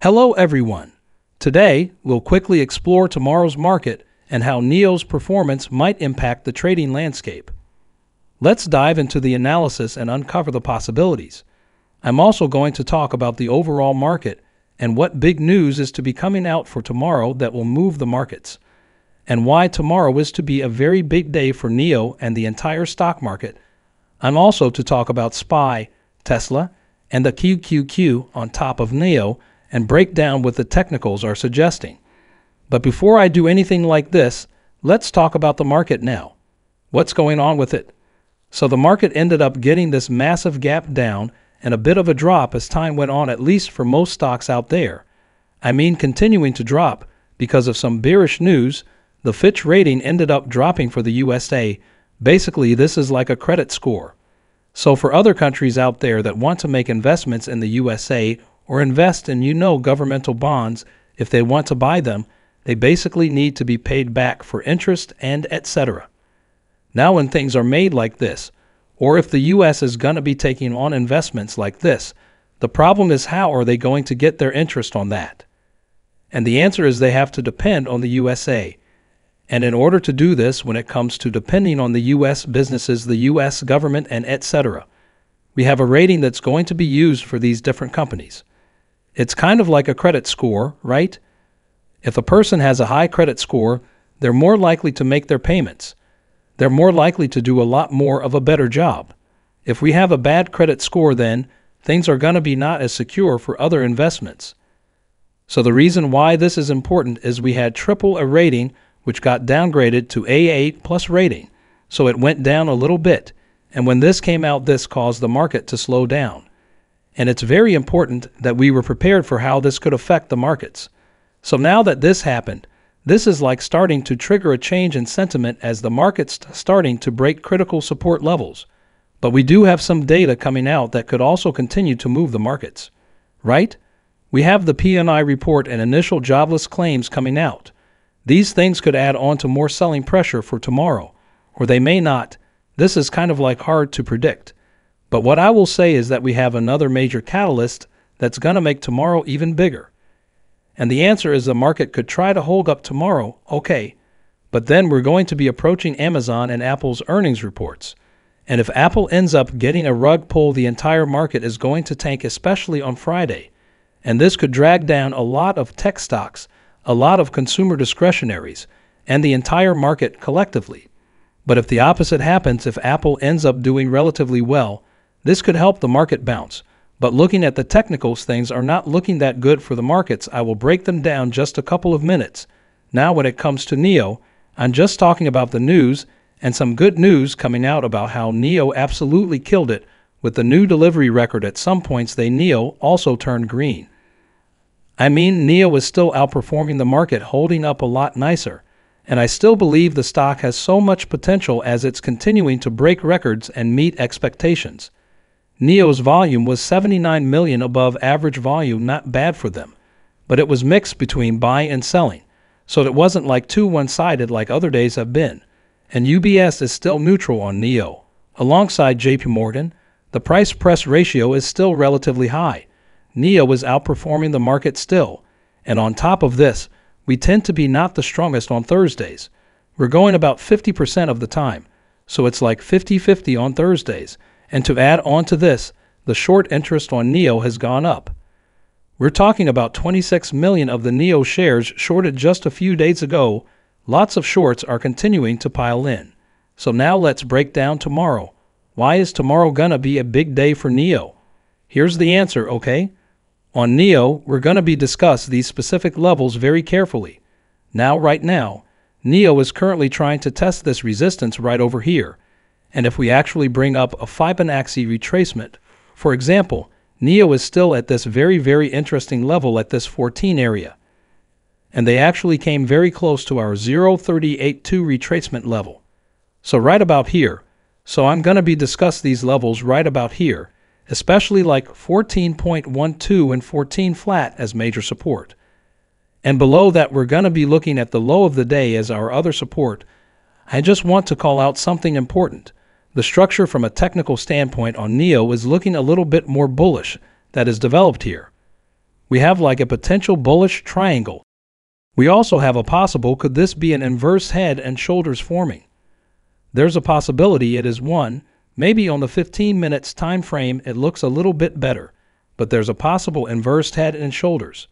Hello everyone. Today, we'll quickly explore tomorrow's market and how NEO's performance might impact the trading landscape. Let's dive into the analysis and uncover the possibilities. I'm also going to talk about the overall market and what big news is to be coming out for tomorrow that will move the markets, and why tomorrow is to be a very big day for NEO and the entire stock market. I'm also to talk about SPY, Tesla, and the QQQ on top of NEO, and break down what the technicals are suggesting. But before I do anything like this, let's talk about the market now. What's going on with it? So the market ended up getting this massive gap down and a bit of a drop as time went on, at least for most stocks out there. I mean, continuing to drop because of some bearish news. The Fitch rating ended up dropping for the USA. Basically, this is like a credit score. So for other countries out there that want to make investments in the USA or invest in, governmental bonds, if they want to buy them, they basically need to be paid back for interest and etc. Now when things are made like this, or if the US is going to be taking on investments like this, the problem is, how are they going to get their interest on that? And the answer is they have to depend on the USA. And in order to do this, when it comes to depending on the US businesses, the US government, and etc., we have a rating that's going to be used for these different companies. It's kind of like a credit score, right? If a person has a high credit score, they're more likely to make their payments. They're more likely to do a lot more of a better job. If we have a bad credit score, then things are going to be not as secure for other investments. So the reason why this is important is we had AAA rating, which got downgraded to A8 plus rating. So it went down a little bit. And when this came out, this caused the market to slow down. And it's very important that we were prepared for how this could affect the markets. So now that this happened, this is like starting to trigger a change in sentiment as the market's starting to break critical support levels. But we do have some data coming out that could also continue to move the markets, right? We have the PMI report and initial jobless claims coming out. These things could add on to more selling pressure for tomorrow, or they may not. This is kind of like hard to predict. But what I will say is that we have another major catalyst that's going to make tomorrow even bigger. And the answer is the market could try to hold up tomorrow, okay. But then we're going to be approaching Amazon and Apple's earnings reports. And if Apple ends up getting a rug pull, the entire market is going to tank, especially on Friday. And this could drag down a lot of tech stocks, a lot of consumer discretionaries, and the entire market collectively. But if the opposite happens, if Apple ends up doing relatively well, this could help the market bounce. But looking at the technicals, things are not looking that good for the markets. I will break them down just a couple of minutes. Now when it comes to NEO, I'm just talking about the news and some good news coming out about how NEO absolutely killed it with the new delivery record. At some points, NEO also turned green. I mean, NEO is still outperforming the market, holding up a lot nicer. And I still believe the stock has so much potential as it's continuing to break records and meet expectations. NEO's volume was 79 million above average volume, not bad for them. But it was mixed between buying and selling. So it wasn't like too one-sided like other days have been. And UBS is still neutral on NEO. Alongside JP Morgan, the price-press ratio is still relatively high. NEO is outperforming the market still. And on top of this, we tend to be not the strongest on Thursdays. We're going about 50% of the time. So it's like 50-50 on Thursdays. And to add on to this, the short interest on NEO has gone up. We're talking about 26 million of the NEO shares shorted just a few days ago. Lots of shorts are continuing to pile in. So now let's break down tomorrow. Why is tomorrow gonna be a big day for NEO? Here's the answer, okay? On NEO, we're gonna be discuss these specific levels very carefully. Now, right now, NEO is currently trying to test this resistance right over here. And if we actually bring up a Fibonacci retracement, for example, NEO is still at this very, very interesting level at this 14 area. And they actually came very close to our 0.382 retracement level. So right about here. So I'm going to be discuss these levels right about here, especially like 14.12 and 14 flat as major support. And below that, we're going to be looking at the low of the day as our other support. I just want to call out something important. The structure from a technical standpoint on NEO is looking a little bit more bullish that is developed here. We have like a potential bullish triangle. We also have a possible could this be an inverse head and shoulders forming. There's a possibility it is one, maybe on the 15 minutes time frame it looks a little bit better, but there's a possible inverse head and shoulders.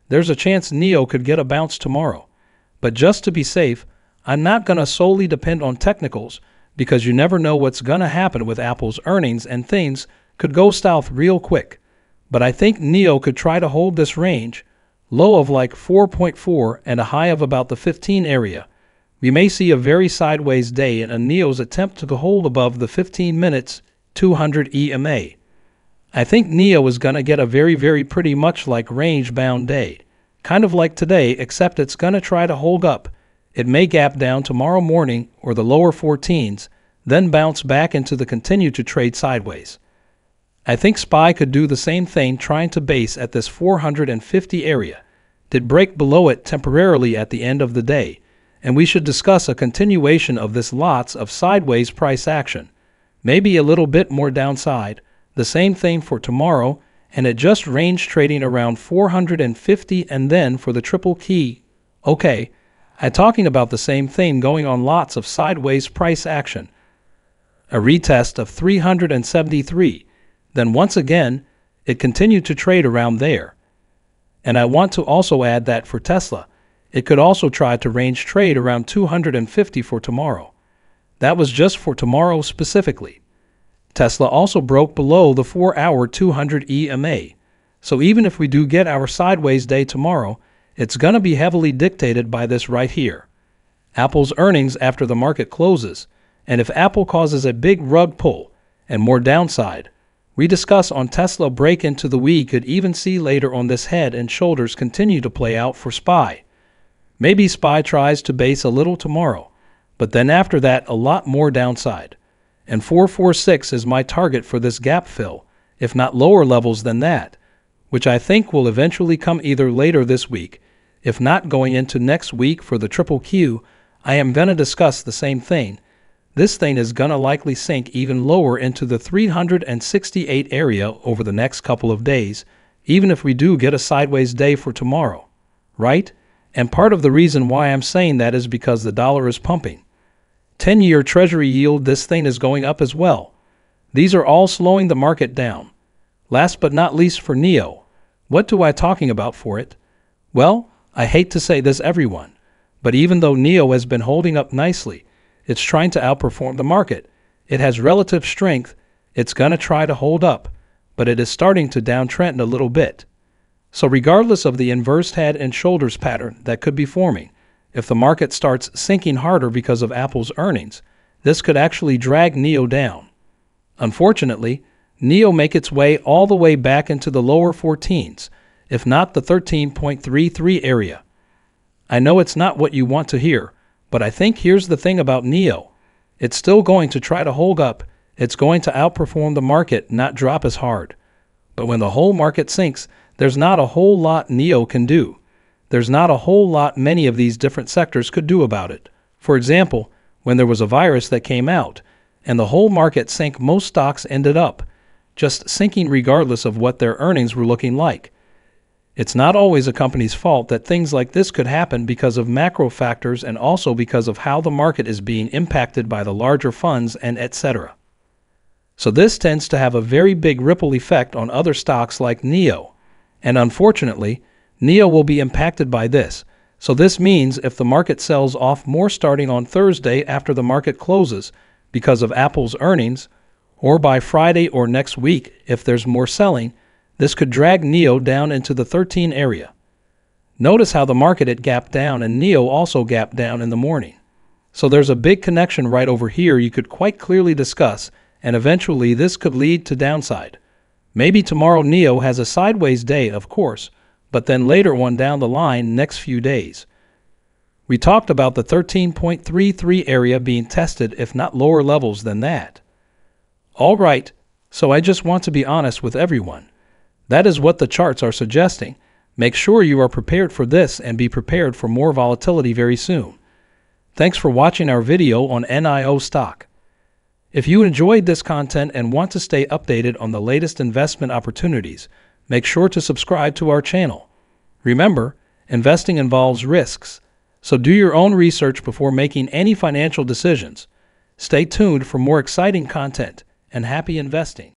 There's a chance NIO could get a bounce tomorrow. But just to be safe, I'm not going to solely depend on technicals because you never know what's going to happen with Apple's earnings and things could go south real quick. But I think NIO could try to hold this range, low of like 4.4 and a high of about the 15 area. We may see a very sideways day in a NIO's attempt to hold above the 15 minutes 200 EMA. I think NIO is going to get a very pretty much like range-bound day. Kind of like today, except it's going to try to hold up. It may gap down tomorrow morning or the lower 14s, then bounce back into the continue to trade sideways. I think SPY could do the same thing trying to base at this 450 area. Did break below it temporarily at the end of the day, and we should discuss a continuation of this lots of sideways price action. Maybe a little bit more downside, the same thing for tomorrow, and it just range trading around 450 and then for the triple key. Okay, I'm talking about the same thing going on lots of sideways price action. A retest of 373, then once again, it continued to trade around there. And I want to also add that for Tesla, it could also try to range trade around 250 for tomorrow. That was just for tomorrow specifically. Tesla also broke below the 4-hour 200 EMA. So even if we do get our sideways day tomorrow, it's going to be heavily dictated by this right here. Apple's earnings after the market closes, and if Apple causes a big rug pull and more downside, we discuss on Tesla break into the we could even see later on this head and shoulders continue to play out for SPY. Maybe SPY tries to base a little tomorrow, but then after that a lot more downside. And 446 is my target for this gap fill, if not lower levels than that, which I think will eventually come either later this week, if not going into next week for the triple Q. I am going to discuss the same thing. This thing is going to likely sink even lower into the 368 area over the next couple of days, even if we do get a sideways day for tomorrow, right? And part of the reason why I'm saying that is because the dollar is pumping. 10-year Treasury yield, this thing is going up as well. These are all slowing the market down. Last but not least for NIO, what do I talking about for it? Well, I hate to say this everyone, but even though NIO has been holding up nicely, it's trying to outperform the market. It has relative strength, it's going to try to hold up, but it is starting to downtrend a little bit. So regardless of the inverse head and shoulders pattern that could be forming, if the market starts sinking harder because of Apple's earnings, this could actually drag NIO down. Unfortunately, NIO make its way all the way back into the lower 14s, if not the 13.33 area. I know it's not what you want to hear, but I think here's the thing about NIO. It's still going to try to hold up. It's going to outperform the market, not drop as hard. But when the whole market sinks, there's not a whole lot NIO can do. There's not a whole lot many of these different sectors could do about it. For example, when there was a virus that came out and the whole market sank, most stocks ended up just sinking regardless of what their earnings were looking like. It's not always a company's fault that things like this could happen because of macro factors and also because of how the market is being impacted by the larger funds and etc. So this tends to have a very big ripple effect on other stocks like NIO. And unfortunately, NIO will be impacted by this. So this means if the market sells off more starting on Thursday after the market closes because of Apple's earnings, or by Friday or next week if there's more selling, this could drag NIO down into the 13 area. Notice how the market had gapped down and NIO also gapped down in the morning. So there's a big connection right over here you could quite clearly discuss, and eventually this could lead to downside. Maybe tomorrow NIO has a sideways day, of course, but then later on down the line next few days. We talked about the 13.33 area being tested if not lower levels than that. All right, so I just want to be honest with everyone. That is what the charts are suggesting. Make sure you are prepared for this and be prepared for more volatility very soon. Thanks for watching our video on NIO stock. If you enjoyed this content and want to stay updated on the latest investment opportunities, make sure to subscribe to our channel. Remember, investing involves risks, so do your own research before making any financial decisions. Stay tuned for more exciting content, and happy investing.